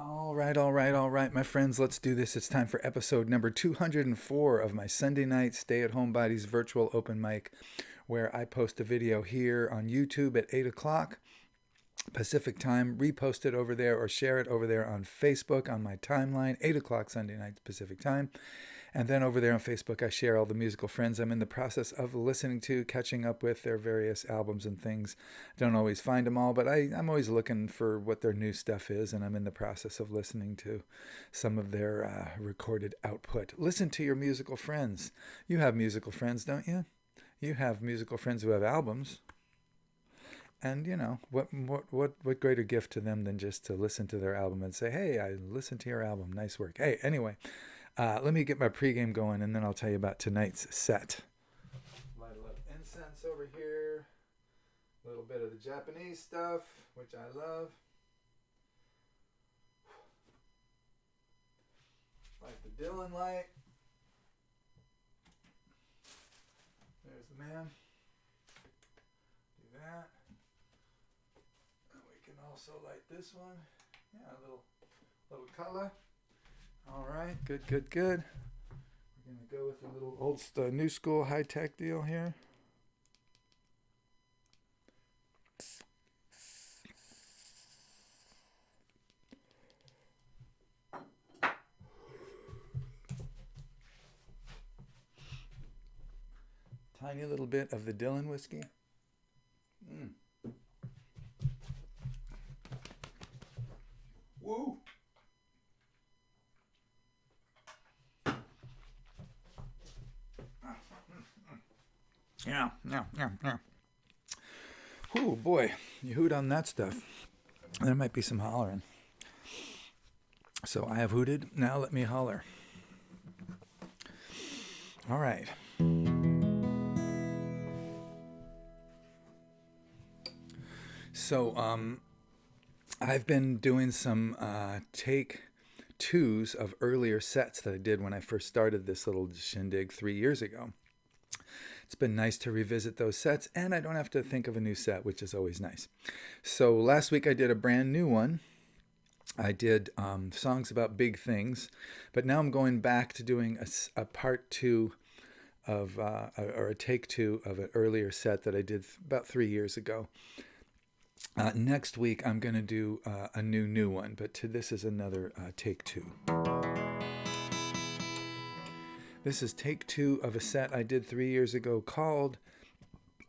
All right, my friends, let's do this. It's time for episode number 204 of my Sunday night Stay-At-Homebodies virtual open mic, where I post a video here on YouTube at 8 o'clock Pacific time, repost it over there or share it over there on Facebook on my timeline, 8 o'clock Sunday night Pacific time. And then over there on Facebook, I share all the musical friends I'm in the process of listening to, catching up with their various albums and things. I don't always find them all, but I'm always looking for what their new stuff is, and I'm in the process of listening to some of their recorded output. Listen to your musical friends. You have musical friends, don't you? You have musical friends who have albums. And, you know, what greater gift to them than just to listen to their album and say, hey, I listened to your album. Nice work. Hey, anyway. Let me get my pregame going, and then I'll tell you about tonight's set. Light a little incense over here. A little bit of the Japanese stuff, which I love. Light the Dylan light. There's the man. Do that. And we can also light this one. Yeah, a little color. All right, good. We're going to go with a little old new school high-tech deal here. Tiny little bit of the Dylan whiskey. Woo! Yeah. Oh boy, you hoot on that stuff. There might be some hollering. So I have hooted. Now let me holler. All right. So I've been doing some take twos of earlier sets that I did when I first started this little shindig 3 years ago. It's been nice to revisit those sets, and I don't have to think of a new set, which is always nice. So last week I did a brand new one. I did songs about big things, but now I'm going back to doing a part two of, or a take two of an earlier set that I did about 3 years ago. Next week I'm going to do a new one, but this is another take two. This is take two of a set I did 3 years ago called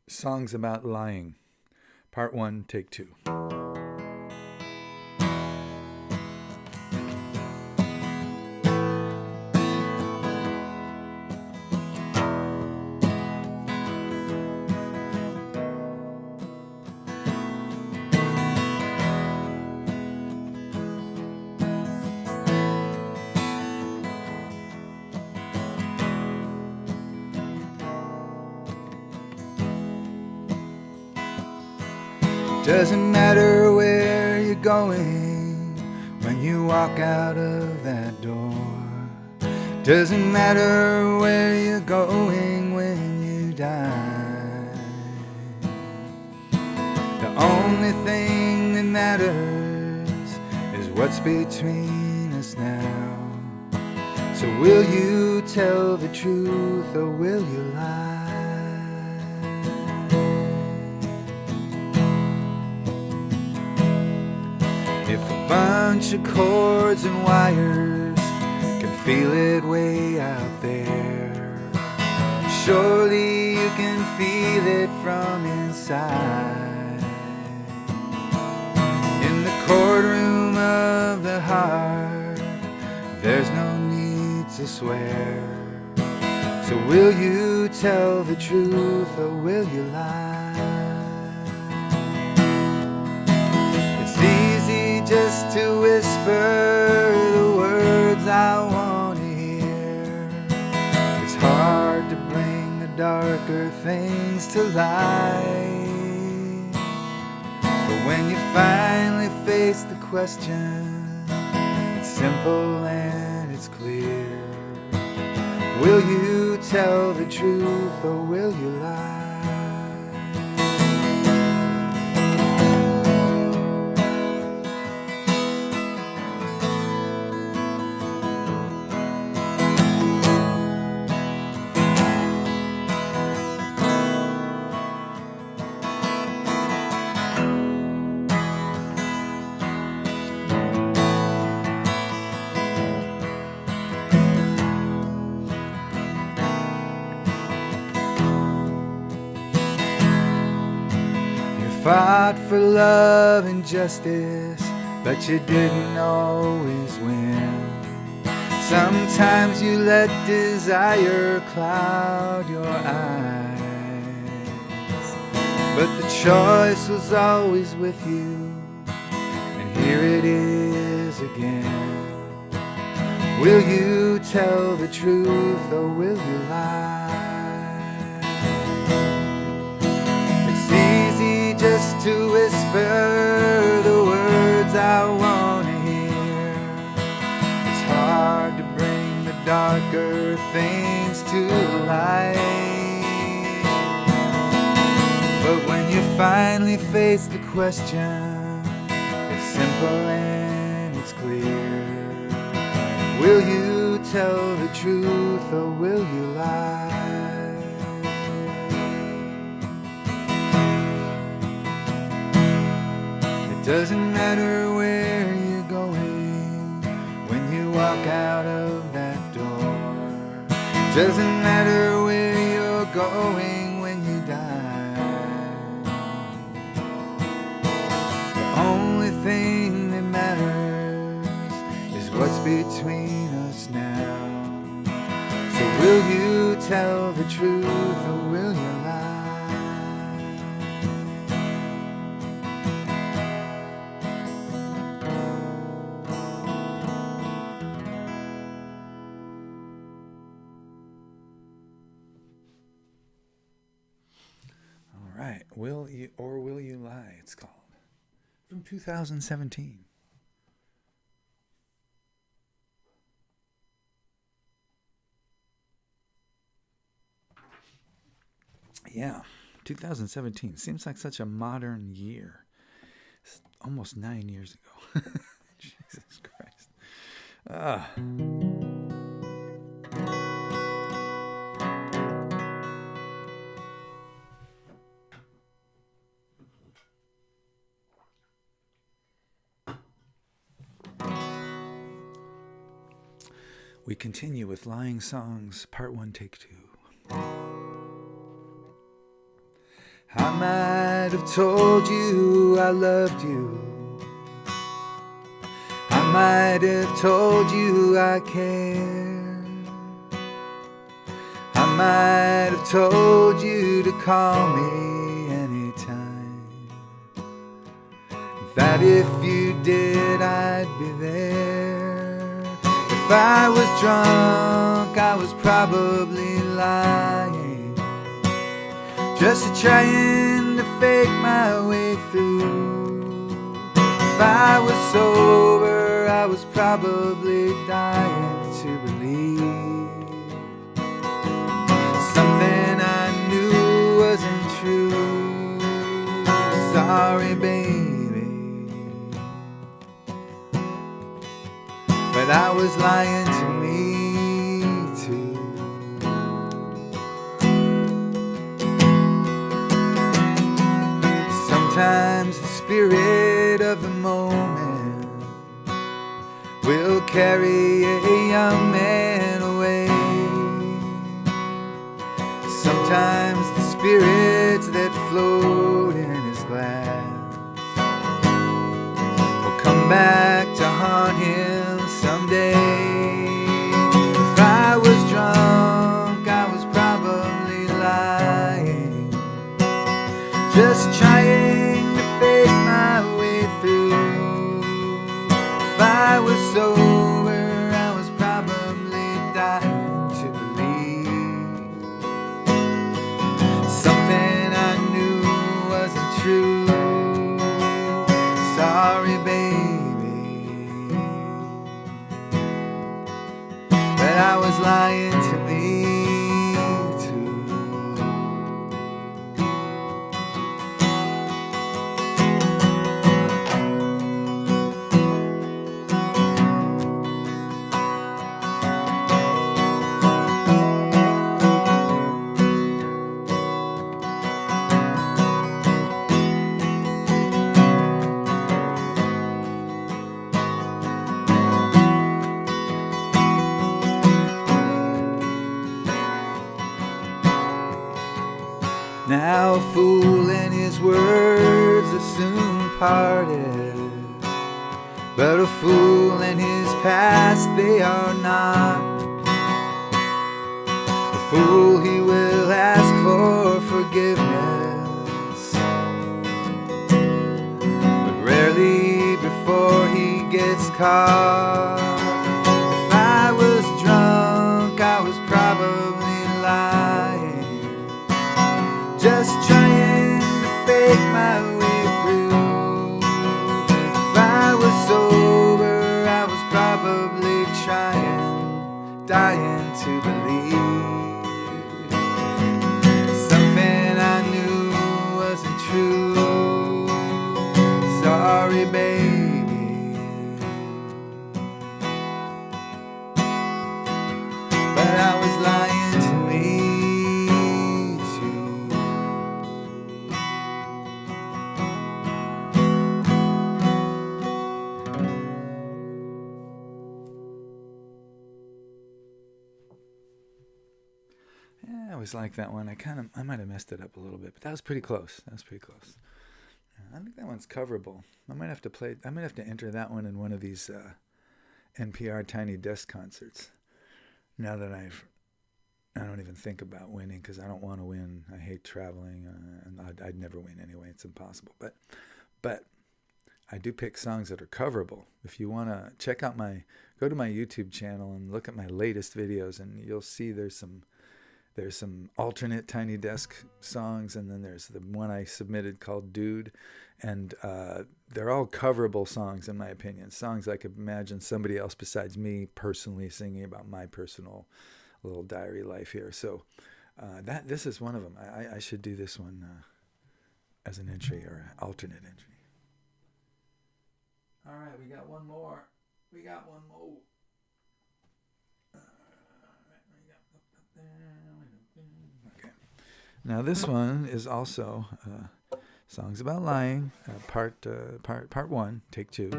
Songs About Lying. Part one, take two. Doesn't matter where you're going when you walk out of that door. Doesn't matter where you're going when you die. The only thing that matters is what's between us now. So will you tell the truth or will you lie? If a bunch of cords and wires can feel it way out there, surely you can feel it from inside. In the courtroom of the heart, there's no need to swear. So will you tell the truth or will you lie? Just to whisper the words I want to hear. It's hard to bring the darker things to light. But when you finally face the question, it's simple and it's clear. Will you tell the truth or will you lie? fought for love and justice, but you didn't always win. Sometimes you let desire cloud your eyes, but the choice was always with you, and here it is again. Will you tell the truth or will you lie? It's easy just to whisper the words I want to hear. It's hard to bring the darker things to light. But when you finally face the question, it's simple and it's clear. Will you tell the truth or will you lie? It doesn't matter where you're going when you walk out of that door. It doesn't matter where you're going when you die. The only thing that matters is what's between us now. So will you tell the truth or will you lie? All right, will you or will you lie? It's called, from 2017. Yeah, 2017 seems like such a modern year. It's almost 9 years ago. Jesus Christ. We continue with Lying Songs, Part 1, Take 2. I might have told you I loved you. I might have told you I cared. I might have told you to call me anytime, that if you did, I'd be there. If I was drunk, I was probably lying, just trying to fake my way through. If I was sober, I was probably dying to believe something I knew wasn't true. Sorry, baby, but I was lying to me too. Sometimes the spirit of the moment will carry a young man away. Sometimes the spirits that float in his glass will come back to haunt him someday. If I was drunk, I was probably lying, just trying to fake my way through. If I was sober, I was probably dying to believe something I knew wasn't true. Sorry, baby, but I was lying to me too. soon parted, but a fool and his past they are not. A fool, he will ask for forgiveness, but rarely before he gets caught. If I was drunk, I was probably lying, just trying to fake my way through. If I was sober, I was probably trying, dying to believe something I knew wasn't true. Sorry, baby, but I was lying to me too. Yeah, I always like that one. I might have messed it up a little bit, but that was pretty close. Yeah, I think that one's coverable. I might have to enter that one in one of these NPR Tiny Desk concerts. Now that I don't even think about winning because I don't want to win. I hate traveling, and I'd never win anyway. It's impossible. But I do pick songs that are coverable. If you want to go to my YouTube channel and look at my latest videos, and you'll see there's some alternate Tiny Desk songs, and then there's the one I submitted called Dude, and they're all coverable songs in my opinion. Songs I could imagine somebody else besides me personally singing about my personal little diary life here. So this is one of them. I should do this one as an entry or an alternate entry. All right, we got one more. Okay. Now this one is also songs about lying. Part 1, take 2.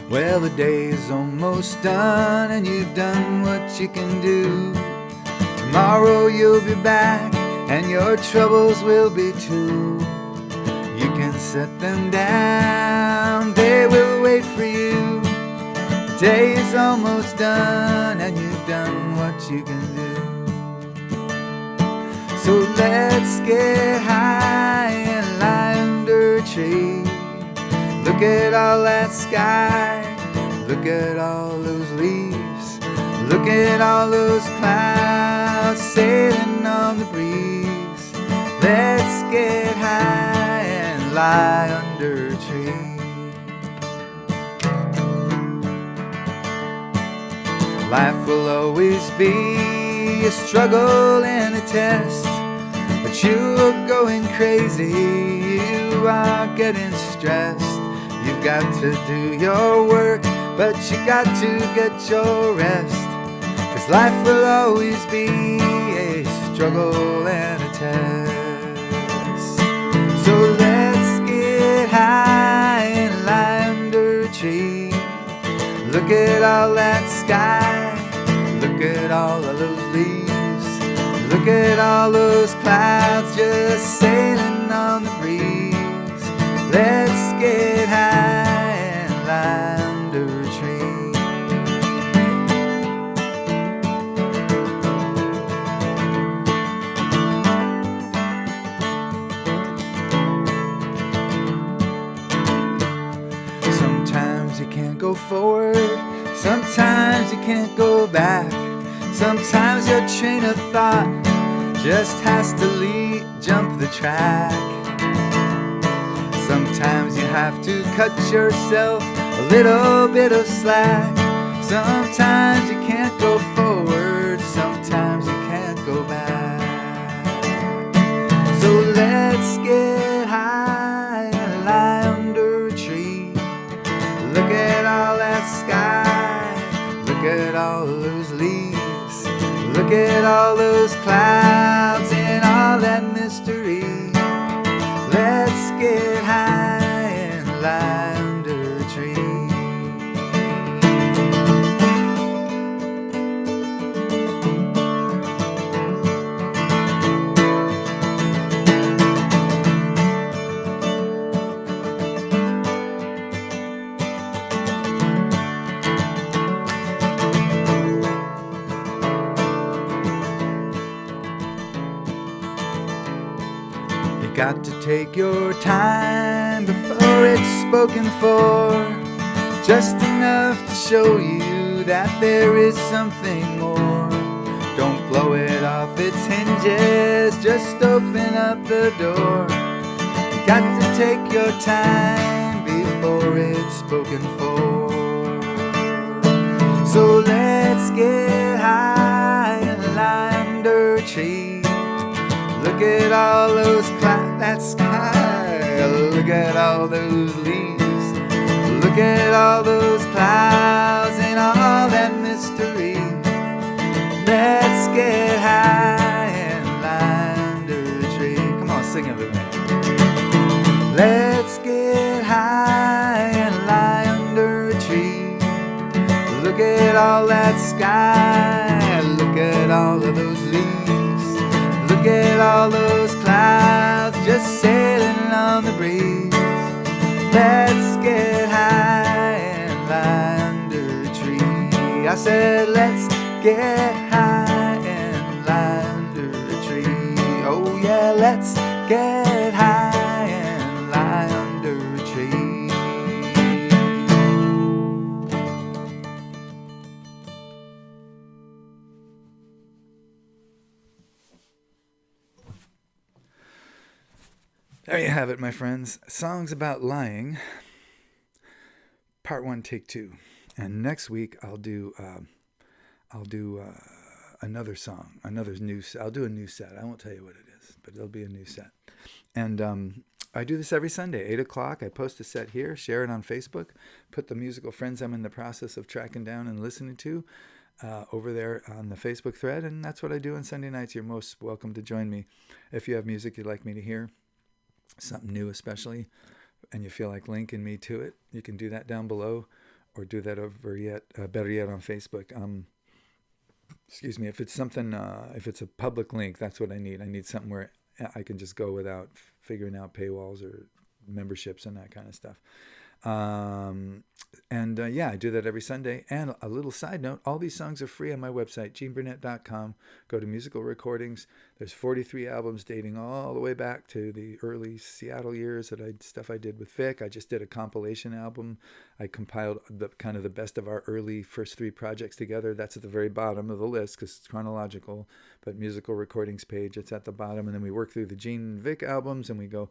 Well, the day is almost done, and you've done what you can do. Tomorrow you'll be back, and your troubles will be too. You can set them down, they will wait for you. The day is almost done, and you've done what you can do. So let's get high and lie under a tree. Look at all that sky, look at all those leaves, look at all those clouds sailing on the breeze. Let's get high and lie under a tree. Life will always be a struggle and a test, but you are going crazy, you are getting stressed. You've got to do your work, but you got to get your rest. 'Cause life will always be a struggle and a test. So let's get high and lie under a tree. Look at all that sky, look at all of those leaves, look at all those clouds just sailing on the breeze. Let's get high and lie under a tree. Sometimes you can't go forward, sometimes you can't go back. Sometimes your train of thought just has to jump the track. Sometimes you have to cut yourself a little bit of slack. Sometimes you can't go forward, sometimes you can't go back. So let's get high and lie under a tree. Look at all that sky, look at all those leaves, got to take your time before it's spoken for, just enough to show you that there is something more. Don't blow it off its hinges, just open up the door. You got to take your time before it's spoken for. So let's get high and lie under a tree. Look at all those clouds, that sky. Look at all those leaves. Look at all those clouds and all that mystery. Let's get high and lie under a tree. Come on, sing it with me. Let's get high and lie under a tree. Look at all that sky. Look at all of those leaves. Look at all those clouds just sailing on the breeze. Let's get high and lie under a tree. I said let's get high and lie under a tree. Oh yeah, let's get high and lie under a tree. There you have it, my friends. Songs about lying, part 1, take 2. And next week I'll do another song, I'll do a new set. I won't tell you what it is, but it'll be a new set. And I do this every Sunday, 8 o'clock. I post a set here, share it on Facebook, put the musical friends I'm in the process of tracking down and listening to over there on the Facebook thread. And that's what I do on Sunday nights. You're most welcome to join me. If you have music you'd like me to hear, something new especially, and you feel like linking me to it, you can do that down below, or do that better yet on Facebook. Excuse me, if it's something, if it's a public link, that's what I need. I need something where I can just go without figuring out paywalls or memberships and that kind of stuff. Yeah, I do that every Sunday. And a little side note, all these songs are free on my website, GeneBurnett.com. Go to musical recordings. There's 43 albums dating all the way back to the early Seattle years stuff I did with Vic. I just did a compilation album. I compiled the best of our early first 3 projects together. That's at the very bottom of the list because it's chronological, but musical recordings page, it's at the bottom. And then we work through the Gene and Vic albums and we go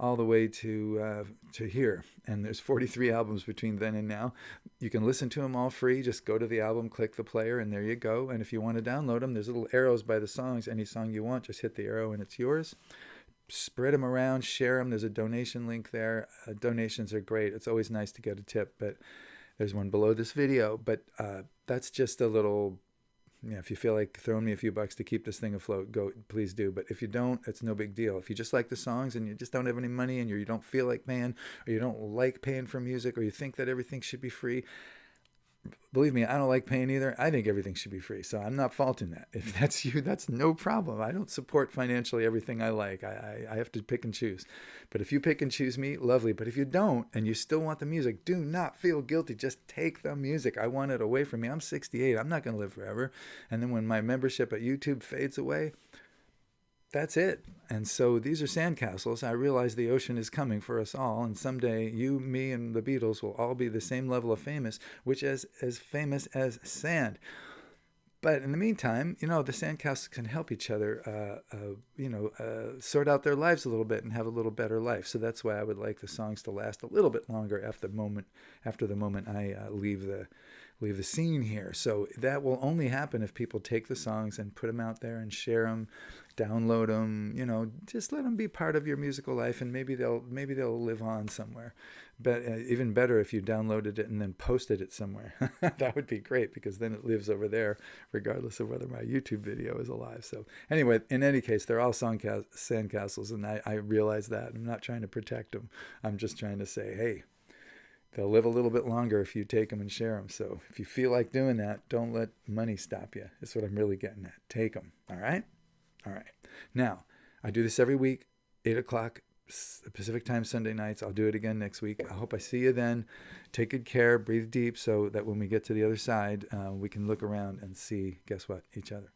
all the way to here. And there's 43 albums between then and now. You can listen to them all free. Just go to the album, click the player, and there you go. And if you want to download them, there's little arrows by the songs. Any song you want, just hit the arrow and it's yours. Spread them around, share them. There's a donation link there. Donations are great. It's always nice to get a tip, but there's one below this video. But that's just a little... Yeah, if you feel like throwing me a few bucks to keep this thing afloat, go, please do. But if you don't, it's no big deal. If you just like the songs and you just don't have any money and you don't feel like paying, or you don't like paying for music, or you think that everything should be free, believe me, I don't like paying either. I think everything should be free. So I'm not faulting that. If that's you, that's no problem. I don't support financially everything I like. I have to pick and choose. But if you pick and choose me, lovely. But if you don't and you still want the music, do not feel guilty. Just take the music. I want it away from me. I'm 68. I'm not going to live forever. And then when my membership at YouTube fades away, that's it. And so these are sandcastles. I realize the ocean is coming for us all. And someday you, me, and the Beatles will all be the same level of famous, which is as famous as sand. But in the meantime, the sandcastles can help each other, sort out their lives a little bit and have a little better life. So that's why I would like the songs to last a little bit longer after the moment I leave the scene here. So that will only happen if people take the songs and put them out there and share them, download them, just let them be part of your musical life, and maybe they'll live on somewhere. But even better if you downloaded it and then posted it somewhere. That would be great, because then it lives over there regardless of whether my YouTube video is alive. So anyway, in any case, they're all sandcastles, and I realize that. I'm not trying to protect them. I'm just trying to say, hey, they'll live a little bit longer if you take them and share them. So if you feel like doing that, don't let money stop you. That's what I'm really getting at. Take them. All right? All right. Now, I do this every week, 8 o'clock Pacific time, Sunday nights. I'll do it again next week. I hope I see you then. Take good care. Breathe deep so that when we get to the other side, we can look around and see, guess what, each other.